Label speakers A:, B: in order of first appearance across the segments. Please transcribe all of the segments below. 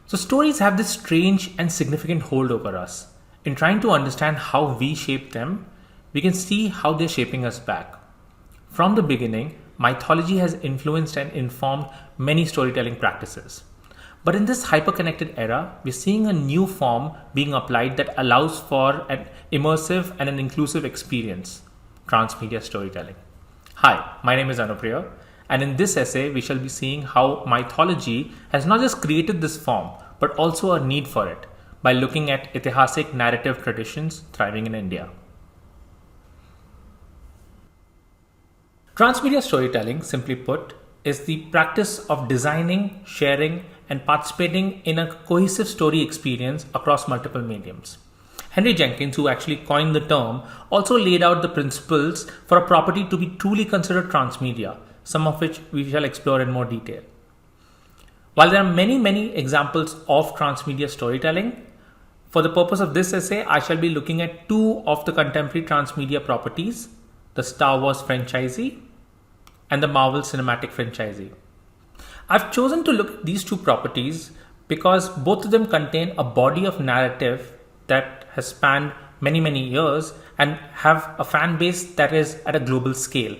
A: So stories have this strange and significant hold over us. In trying to understand how we shape them, we can see how they're shaping us back. From the beginning, mythology has influenced and informed many storytelling practices. But in this hyperconnected era, we're seeing a new form being applied that allows for an immersive and an inclusive experience: transmedia storytelling. Hi, my name is Anupriya, and in this essay, we shall be seeing how mythology has not just created this form, but also a need for it by looking at Itihasic narrative traditions thriving in India. Transmedia storytelling, simply put, is the practice of designing, sharing, and participating in a cohesive story experience across multiple mediums. Henry Jenkins, who actually coined the term, also laid out the principles for a property to be truly considered transmedia, some of which we shall explore in more detail. While there are many examples of transmedia storytelling, for the purpose of this essay, I shall be looking at two of the contemporary transmedia properties: the Star Wars franchisee and the Marvel Cinematic franchisee. I've chosen to look at these two properties because both of them contain a body of narrative that has spanned many years and have a fan base that is at a global scale.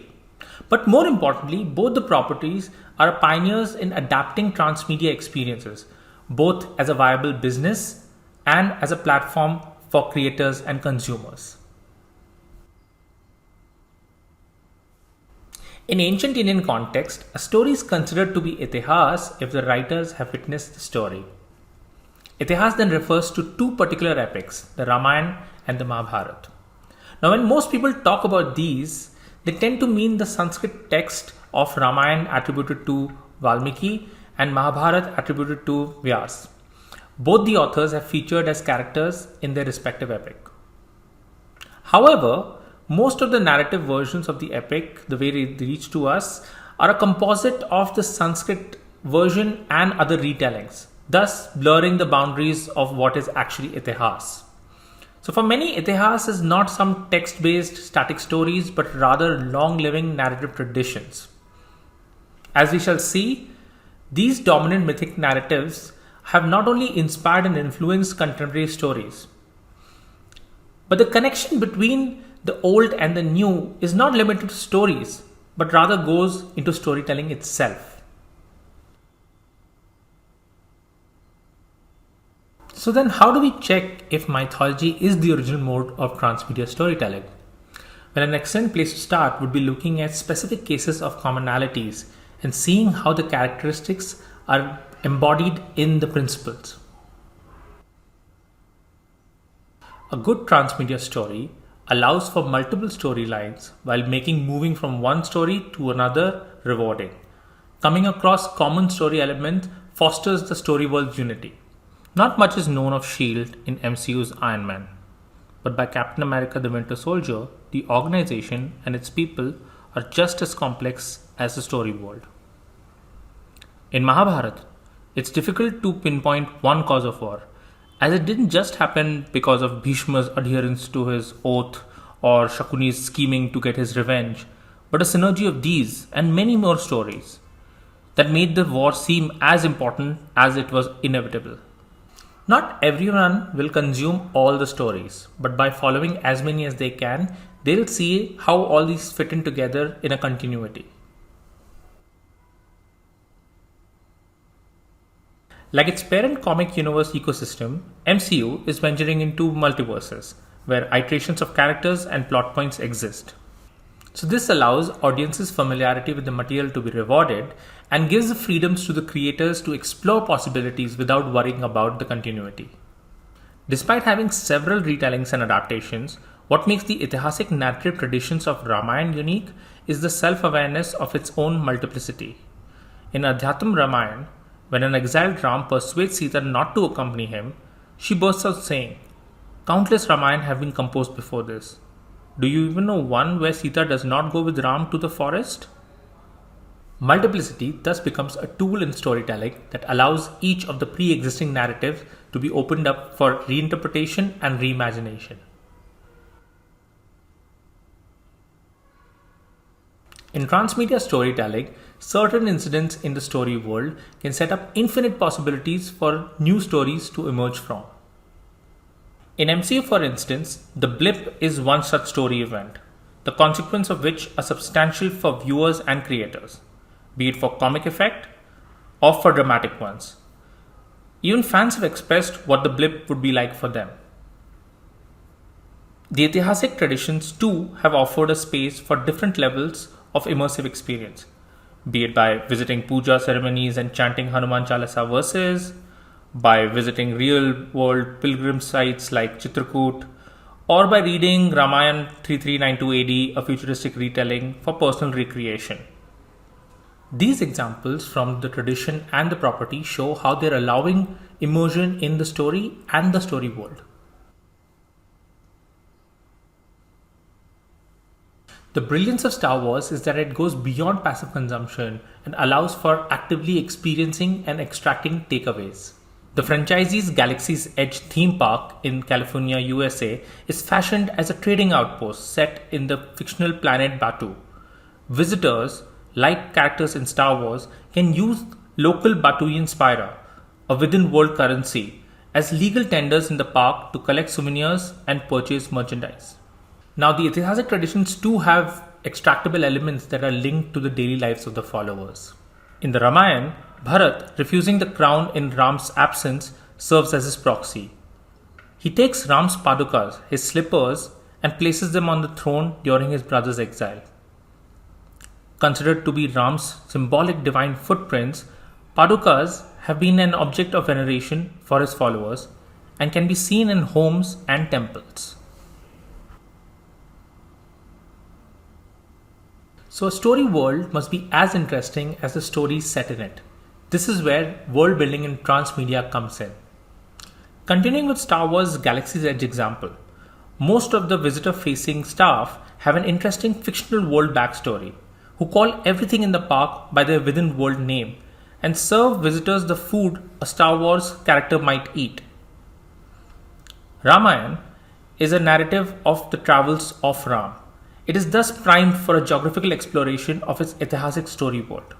A: But more importantly, both the properties are pioneers in adapting transmedia experiences, both as a viable business and as a platform for creators and consumers. In ancient Indian context, a story is considered to be itihas if the writers have witnessed the story. Itihas then refers to two particular epics, the Ramayana and the Mahabharata. Now, when most people talk about these, they tend to mean the Sanskrit text of Ramayana attributed to Valmiki and Mahabharata attributed to Vyas. Both the authors have featured as characters in their respective epic. However, most of the narrative versions of the epic, the way they reach to us, are a composite of the Sanskrit version and other retellings, thus blurring the boundaries of what is actually itihas. So for many, itihas is not some text-based static stories, but rather long-living narrative traditions. As we shall see, these dominant mythic narratives have not only inspired and influenced contemporary stories, but the connection between the old and the new is not limited to stories, but rather goes into storytelling itself. So then, how do we check if mythology is the original mode of transmedia storytelling? Well, an excellent place to start would be looking at specific cases of commonalities and seeing how the characteristics are embodied in the principles. A good transmedia story allows for multiple storylines while making moving from one story to another rewarding. Coming across common story elements fosters the story world's unity. Not much is known of S.H.I.E.L.D. in MCU's Iron Man, but by Captain America the Winter Soldier, the organization and its people are just as complex as the story world. In Mahabharata, it's difficult to pinpoint one cause of war, as it didn't just happen because of Bhishma's adherence to his oath or Shakuni's scheming to get his revenge, but a synergy of these and many more stories that made the war seem as important as it was inevitable. Not everyone will consume all the stories, but by following as many as they can, they'll see how all these fit in together in a continuity. Like its parent comic universe ecosystem, MCU is venturing into multiverses, where iterations of characters and plot points exist. So this allows audiences familiarity with the material to be rewarded and gives the freedoms to the creators to explore possibilities without worrying about the continuity. Despite having several retellings and adaptations, what makes the Itihasic narrative traditions of Ramayana unique is the self-awareness of its own multiplicity. In Adhyatam Ramayana, when an exiled Ram persuades Sita not to accompany him, she bursts out saying, "Countless Ramayana have been composed before this. Do you even know one where Sita does not go with Ram to the forest?" Multiplicity thus becomes a tool in storytelling that allows each of the pre-existing narratives to be opened up for reinterpretation and reimagination. In transmedia storytelling, certain incidents in the story world can set up infinite possibilities for new stories to emerge from. In MCU, for instance, the blip is one such story event, the consequences of which are substantial for viewers and creators, be it for comic effect or for dramatic ones. Even fans have expressed what the blip would be like for them. The Itihasic traditions too have offered a space for different levels of immersive experience, be it by visiting puja ceremonies and chanting Hanuman Chalisa verses, by visiting real-world pilgrim sites like Chitrakoot, or by reading Ramayana 3392 AD, a futuristic retelling for personal recreation. These examples from the tradition and the property show how they're allowing immersion in the story and the story world. The brilliance of Star Wars is that it goes beyond passive consumption and allows for actively experiencing and extracting takeaways. The franchise's Galaxy's Edge theme park in California, USA is fashioned as a trading outpost set in the fictional planet Batu. Visitors, like characters in Star Wars, can use local Batuian spira, a within-world currency, as legal tenders in the park to collect souvenirs and purchase merchandise. Now, the Itihasic traditions too have extractable elements that are linked to the daily lives of the followers. In the Ramayana, Bharat, refusing the crown in Ram's absence, serves as his proxy. He takes Ram's padukas, his slippers, and places them on the throne during his brother's exile. Considered to be Ram's symbolic divine footprints, padukas have been an object of veneration for his followers and can be seen in homes and temples. So a story world must be as interesting as the stories set in it. This is where world building in transmedia comes in. Continuing with Star Wars Galaxy's Edge example, most of the visitor-facing staff have an interesting fictional world backstory, who call everything in the park by their within-world name and serve visitors the food a Star Wars character might eat. Ramayana is a narrative of the travels of Ram. It is thus primed for a geographical exploration of its Itihasic story world.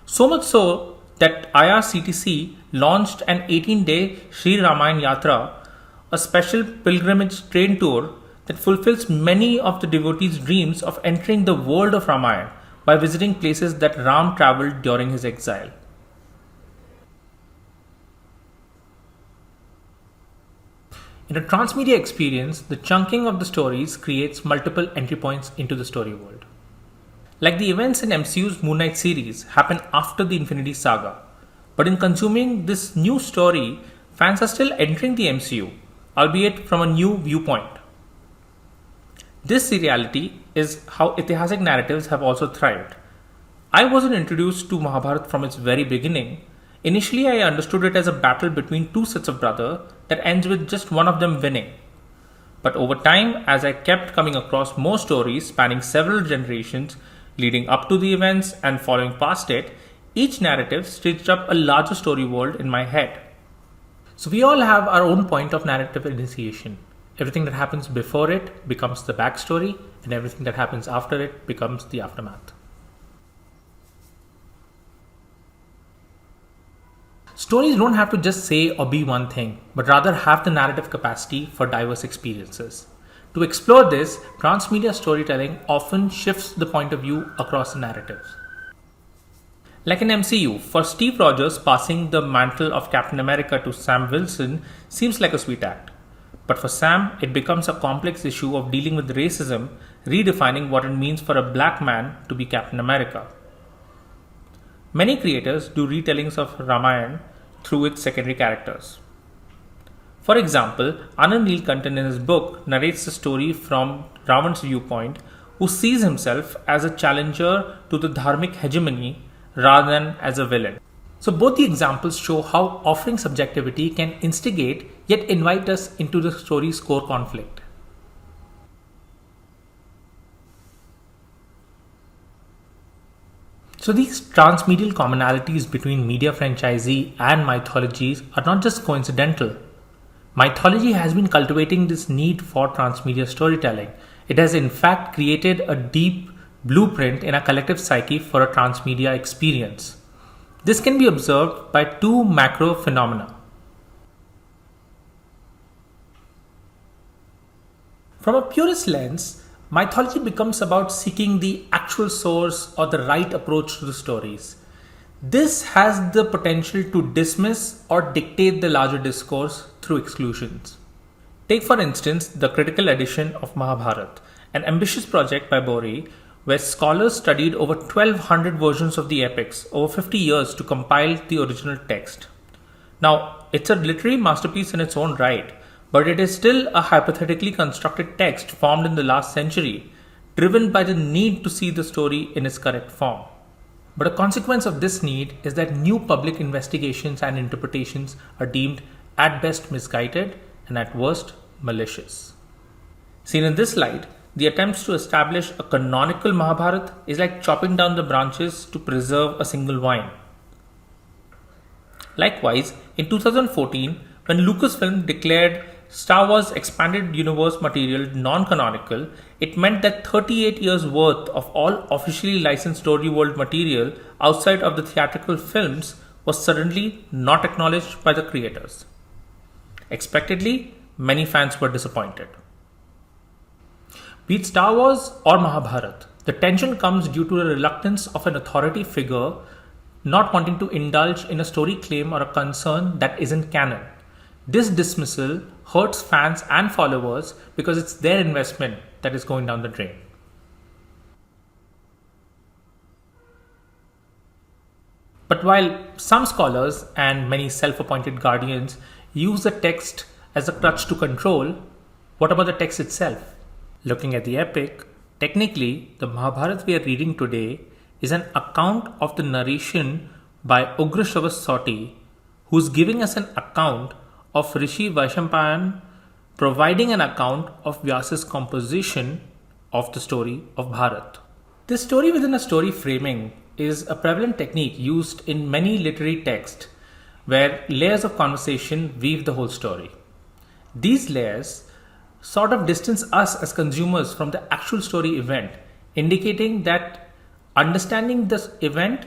A: So much so that IRCTC launched an 18-day Sri Ramayana Yatra, a special pilgrimage train tour that fulfills many of the devotees' dreams of entering the world of Ramayana by visiting places that Ram travelled during his exile. In a transmedia experience, the chunking of the stories creates multiple entry points into the story world. Like the events in MCU's Moon Knight series happen after the Infinity Saga, but in consuming this new story, fans are still entering the MCU, albeit from a new viewpoint. This seriality is how Itihasic narratives have also thrived. I wasn't introduced to Mahabharata from its very beginning. Initially, I understood it as a battle between two sets of brothers that ends with just one of them winning. But over time, as I kept coming across more stories spanning several generations leading up to the events and following past it, each narrative stitched up a larger story world in my head. So we all have our own point of narrative initiation. Everything that happens before it becomes the backstory, and everything that happens after it becomes the aftermath. Stories don't have to just say or be one thing, but rather have the narrative capacity for diverse experiences. To explore this, transmedia storytelling often shifts the point of view across the narratives. Like in MCU, for Steve Rogers, passing the mantle of Captain America to Sam Wilson seems like a sweet act. But for Sam, it becomes a complex issue of dealing with racism, redefining what it means for a black man to be Captain America. Many creators do retellings of Ramayana through its secondary characters. For example, Anand Neelkantan in his book narrates the story from Ravan's viewpoint, who sees himself as a challenger to the dharmic hegemony rather than as a villain. So both the examples show how offering subjectivity can instigate yet invite us into the story's core conflict. So these transmedial commonalities between media franchisee and mythologies are not just coincidental. Mythology has been cultivating this need for transmedia storytelling. It has in fact created a deep blueprint in a collective psyche for a transmedia experience. This can be observed by two macro phenomena. From a purist lens, mythology becomes about seeking the actual source or the right approach to the stories. This has the potential to dismiss or dictate the larger discourse through exclusions. Take for instance the critical edition of Mahabharata, an ambitious project by Bori where scholars studied over 1200 versions of the epics over 50 years to compile the original text. Now, it's a literary masterpiece in its own right, but it is still a hypothetically constructed text formed in the last century, driven by the need to see the story in its correct form. But a consequence of this need is that new public investigations and interpretations are deemed at best misguided and at worst malicious. Seen in this light, the attempts to establish a canonical Mahabharata is like chopping down the branches to preserve a single vine. Likewise, in 2014, when Lucasfilm declared Star Wars Expanded Universe material non-canonical, it meant that 38 years worth of all officially licensed story world material outside of the theatrical films was suddenly not acknowledged by the creators. Expectedly, many fans were disappointed. Be it Star Wars or Mahabharata, the tension comes due to the reluctance of an authority figure not wanting to indulge in a story claim or a concern that isn't canon. This dismissal hurts fans and followers because it's their investment that is going down the drain. But while some scholars and many self-appointed guardians use the text as a crutch to control, what about the text itself? Looking at the epic, technically the Mahabharata we are reading today is an account of the narration by Ugrashrava Soti, who is giving us an account of Rishi Vaishampayan providing an account of Vyasa's composition of the story of Bharat. This story within a story framing is a prevalent technique used in many literary texts where layers of conversation weave the whole story. These layers sort of distance us as consumers from the actual story event, indicating that understanding this event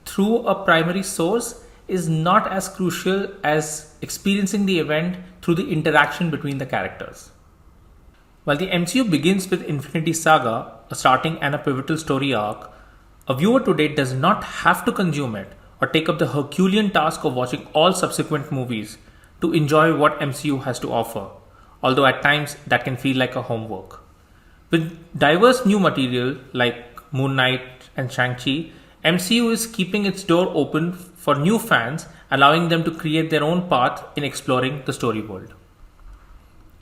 A: through a primary source is not as crucial as experiencing the event through the interaction between the characters. While the MCU begins with Infinity Saga, a starting and a pivotal story arc, a viewer today does not have to consume it or take up the Herculean task of watching all subsequent movies to enjoy what MCU has to offer, although at times that can feel like a homework. With diverse new material like Moon Knight and Shang-Chi, MCU is keeping its door open for new fans, allowing them to create their own path in exploring the story world.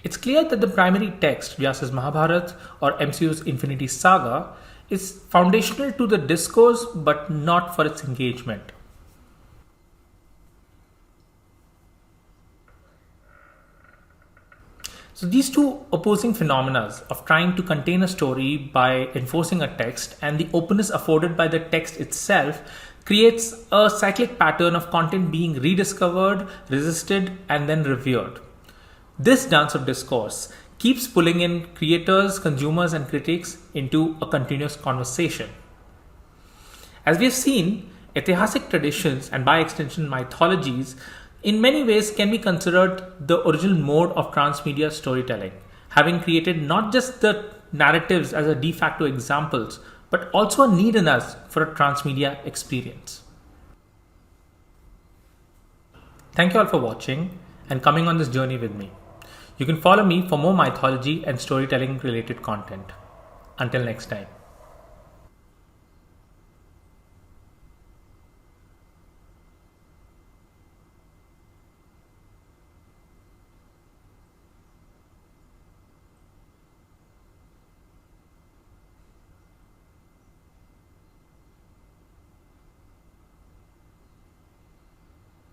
A: It's clear that the primary text, Vyasa's Mahabharata or MCU's Infinity Saga, is foundational to the discourse but not for its engagement. So these two opposing phenomena of trying to contain a story by enforcing a text and the openness afforded by the text itself creates a cyclic pattern of content being rediscovered, resisted, and then revered. This dance of discourse keeps pulling in creators, consumers, and critics into a continuous conversation. As we have seen, Itihasic traditions and by extension mythologies in many ways can be considered the original mode of transmedia storytelling, having created not just the narratives as a de facto examples, but also a need in us for a transmedia experience. Thank you all for watching and coming on this journey with me. You can follow me for more mythology and storytelling related content. Until next time.